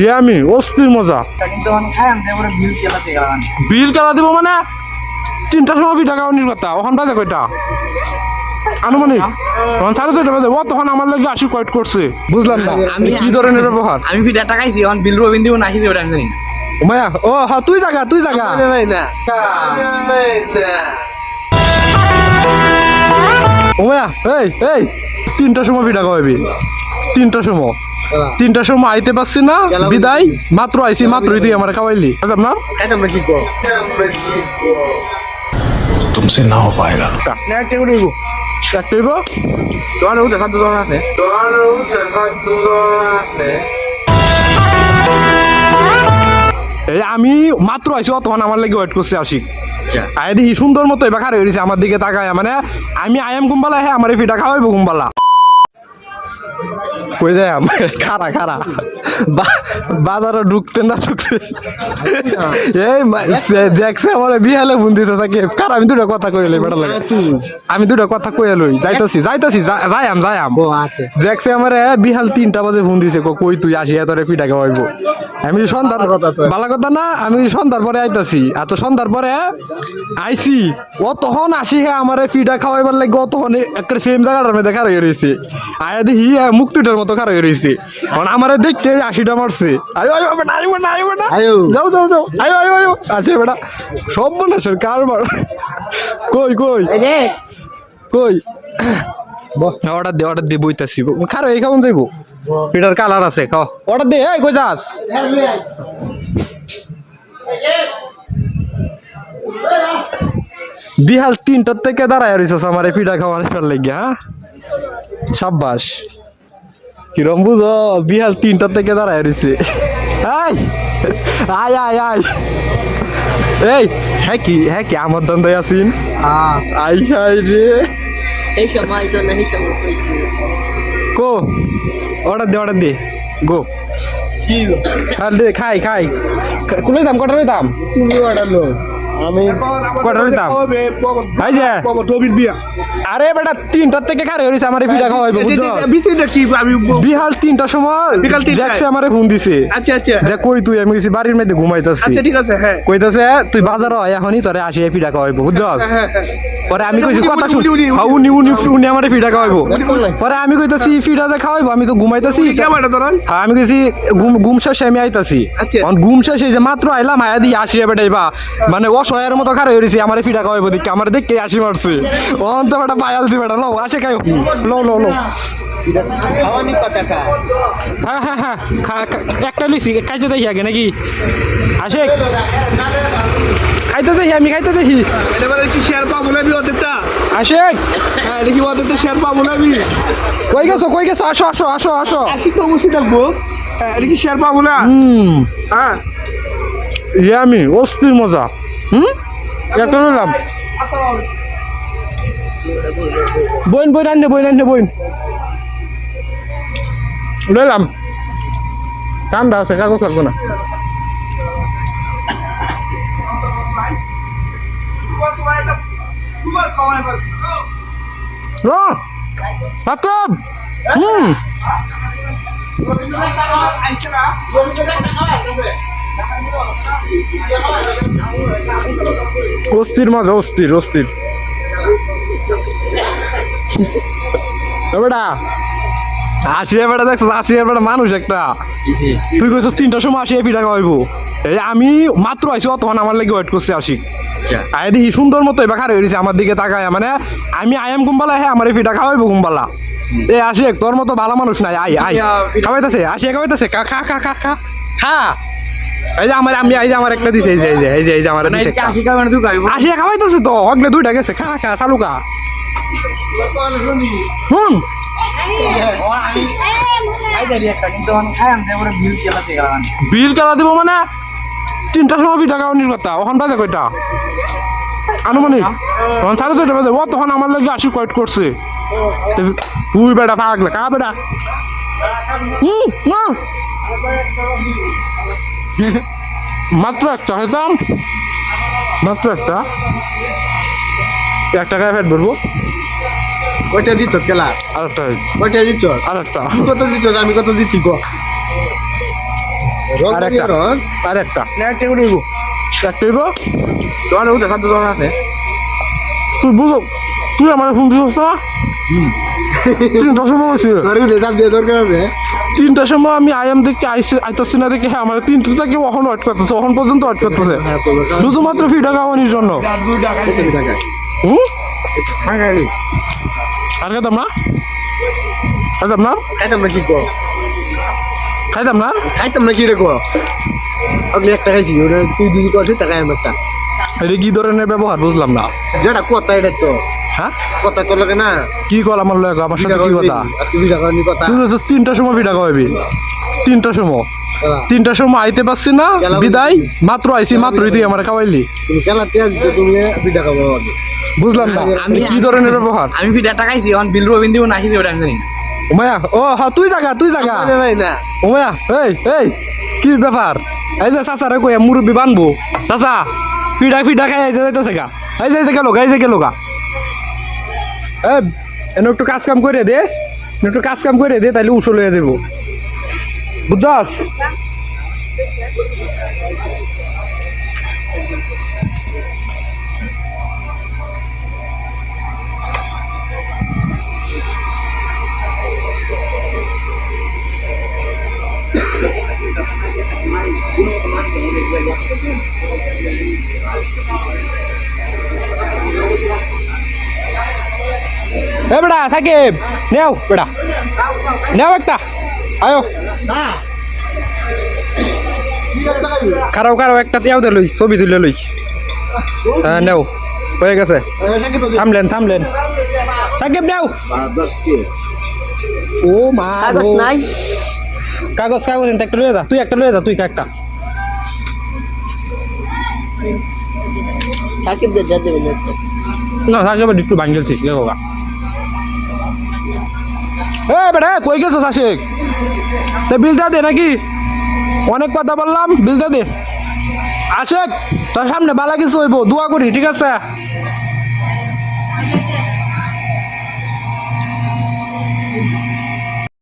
Yummy অস্থির মজা। বিল কেলা দিব মানে 3টার সময় পিঠা খাওয়ানির কথা, ওখান বাজে কয়টা আনুমানিক তখন 6:30 বাজে। ও তখন আমার লাগে আসি কয়েট করছে, বুঝলাম না আমি কি ধরনের ব্যবহার। আমি পিঠা টাকাইছি, এখন বিল রবিন দিব নাকি দিব জানি না। মায়া ও হ্যাঁ তুই জায়গা ও মায়া এই 3টার সময় পিঠা খাওয়াবি। 3টার সময় আইতে পারছি না বিদায়, মাত্র আইছি মাত্রই তুই আমার খাওয়াইলি না। तुमसे ना हो पाएगा। আমি মাত্র আইছি তখন আমার লাগে ওয়েট করছে আশিক। আয় দেখি সুন্দর মতো এবার খারে হয়েছে আমার দিকে তাকায়, মানে আমি আয়াম কুম্বালা হ্যাঁ আমার পিঠা খাওয়াইবো কুম্বালা কই যায় খারা বাজারে ঢুকতে না ঢুকতে এই জ্যাকসে আমার বিহালে ফোন দিতে থাকে কার। আমি দুটো কথা কইলে বেটা লাগে, আমি দুটো কথা কইয়া লই যাইতাছি যাইয়াম জ্যাকসে আমার বিহাল 3টা বাজে ফোন দিছে কই তুই আসি তোরে পিঠা খাওয়াইবো। আমি সন্ধ্যার ভালো কথা না, আমি সন্ধ্যার পরে আইতাছি এত সন্ধ্যার পরে আইছি ও তখন আসি হ্যাঁ আমার পিঠা খাওয়াইবার লাগে। ও তখন একটা সেম জায়গাটার মধ্যে খারাই রয়েছে, আয়া দেখি মুক্তিটার মতো খারাই রয়েছে। কারণ আমার দেখতে 80টা মারছে। যাও আছে বেটা সব বলেছেন কারবার। কই অর্ডার দে বইতাছি খারো এই খাওয়ান যাইব পিঠার কালার আছে খাও অর্ডার দে এই কই যাস। বিহাল 3টার থেকে দাঁড়ায় রইছস আমার এই পিঠা খাওয়ার লাগিয়া। হ্যাঁ সাব্বাস কিরম বুঝো, বিহাল 3টার থেকে দাঁড়ায় রইছে। আয় এই হ্যাঁ কি আমার দ্বন্দ্ব আছিন আই রে এই সময় কো অর্ডার দে গো খাই কোলে দাম কটার দাম তুমি অর্ডার লো আমি কটার দাম ভাই যে আরে বেটা 3টার থেকে খারে হইছে আমারে পিঠা খাওয়াইবো বিস্তিটা কি আমি বিহাল 3টার সময় বিকাল 3টায় জ্যাকসে আমারে ফোন দিছে। আচ্ছা যে কই তুই আমি গেছি বাড়ির মধ্যে ঘুমাইতাছি। আচ্ছা ঠিক আছে হ্যাঁ কইতাছে তুই বাজার আয় এখনই তোরে আসি পিঠা খাওয়াইবো বুঝছস। পরে আমি কইছি কথা শুন উনি আমারে পিঠা খাওয়াইবো। পরে আমি কইতাছি পিঠা যে খাওয়াইবো আমি তো ঘুমাইতাছি। আমি কইছি ঘুম শেষে আমি আইতাছি। ঘুম শেষে যে মাত্র আইলাম আয়া দি আসি বেটাইবা মানে অসহায়ের মতো খারে হইছি আমারে পিঠা খাওয়াইবো দেখি আমার দেখে আসি মারছে অন তো বেটা পায়ালছি বেটা লো আসে খাই লো খাওয়ানি কথা কা হ্যাঁ একটা লইছি খাইতে দেখি আগে নাকি আসে আমি খাইতে দেখি এবারে কি শেয়ার পাবো না বি ওদেরটা আসে হ্যাঁ দেখি ওদেরটা শেয়ার পাবো না বি কই গেছো আসো আসি তো বসে থাকবো দেখি শেয়ার পাবো না হ্যাঁ ইয়ামি অস্থির মজা একটা নিলাম বইন লইলাম ঠান্ডা আছে কাগজ লাগবো না। অস্থির মজা অস্থির বেটা আসিয়া বেটা দেখছো আসিয়া বেটা মানুষ একটা তুই কইছিস 3টার সময় আসিয়া পিঠা খাওয়াইবো। এই আমি মাত্র আইছি তখন আমার লাগে ওয়েট করছে আশিক। আয় দেখি সুন্দর মতো এবার খারে হয়েছে আমার দিকে তাকায়, মানে আমি আয়াম কুম্বালা হ্যাঁ আমার পিঠা খাওয়াইবো কুম্বালা। এই আশিক তোর মতো ভালো মানুষ নাই আই খাওয়াইতেছে আসিয়া খাওয়াইতেছে খা এই যে আমি এই যে আমার একটা দিছে এই যে আমার আসিয়া খাওয়াইতেছে তো হগলে 2টা গেছে খা চালু খা বিল কেলা দিব মানে 3টার সময় পিঠা খাওয়ানির কথা, ওখান বাজে কয়টা আনুমানিক তখন 6:30 বাজে। ও তখন আমার লাগে আসি কয়েট করছে। তুই বেটা পাগলা কা বেটা মাত্র একটা খেতাম মাত্র একটা 1 টাকায় ফেট ভরবো। ওইটা দিত খেলা আরেকটা ওইটা দিত আরেকটা তুই কত দিত আমি কত দিচ্ছি গো আরেকটা আরেকটা একটা করে দিব একটা হইব তোমার ওটা খাদ্য দোকান আছে তুই বুঝো তুই আমার ফোন দিস না 3টার সময় হয়েছে তোর ওটা চাপ দিয়ে দরকার আছে 3টার সময় আমি আইএম দেখে আইতাছি না দেখে হ্যাঁ আমার 3টা থেকে কখন ওয়েট করতেছে কখন পর্যন্ত ওয়েট করতেছে শুধুমাত্র ফিটা খাওয়ানোর জন্য হুম আর খাইতাম না খাইতাম না খাইতাম না কি কো খাইতাম না খাইতাম না কি রে কো আগলে একটা খাইছি ওটা তুই দুই করছিস টাকা আমি একটা এটা কি ধরনের ব্যবহার বুঝলাম না যেটা কথা এটা তো হ্যাঁ কথা তোর লাগে না কি কল আমার লাগে আমার সাথে কি কথা আজকে বিটা করনি কথা তুই বলছিস 3টার সময় ফিটা খাওয়াবি 3টার সময় 3টার সময় আইতে পারছি না বিদায় মাত্র আইছি মাত্রই তুই আমার খাওয়াইলি তুমি খেলা ত্যাগ যে তুমি বিটা খাবো বুঝলাম না আমি- কি ধরনের ব্যবহার আমি ফিটা টাকাইছি এখন বিল রবিন দিব নাকি দিব জানি না উমায়া ও হ্যাঁ তুই জাগা ভাই না উমায়া এই কি ব্যাপার এই যে চাচারে কই মুরব্বি বানবো চাচা ফিডা খাই আইছে যাইতেছে গা এই যে গেল গা এই এনে একটু কাজ কাম করে দে একটু কাজ কাম করে দে তাইলে উসল হয়ে যাবো বুঝছস এ বেটা সাকিব নেও বেটা নেও একটা আয়ো খারাপ একটা তিয়াও দে লই ছবি তুলে লই হ্যাঁ নেও হয়ে গেছে থামলেন সাকিব নেও ও মা কাগজ গো। নাই কাগজ একটা লয়ে যা তুই একটা লয়ে যা তুই একটা সাকিব দে যাতে বলে না সাকিব একটু ভাঙ্গেলছিস দেখো গা এ বেটা কই গেছো সাশেক তে বিলটা দে নাকি অনেক কথা বললাম বিলটা দে আশেক তোর সামনে বালা কিছু হইব দোয়া করি ঠিক আছে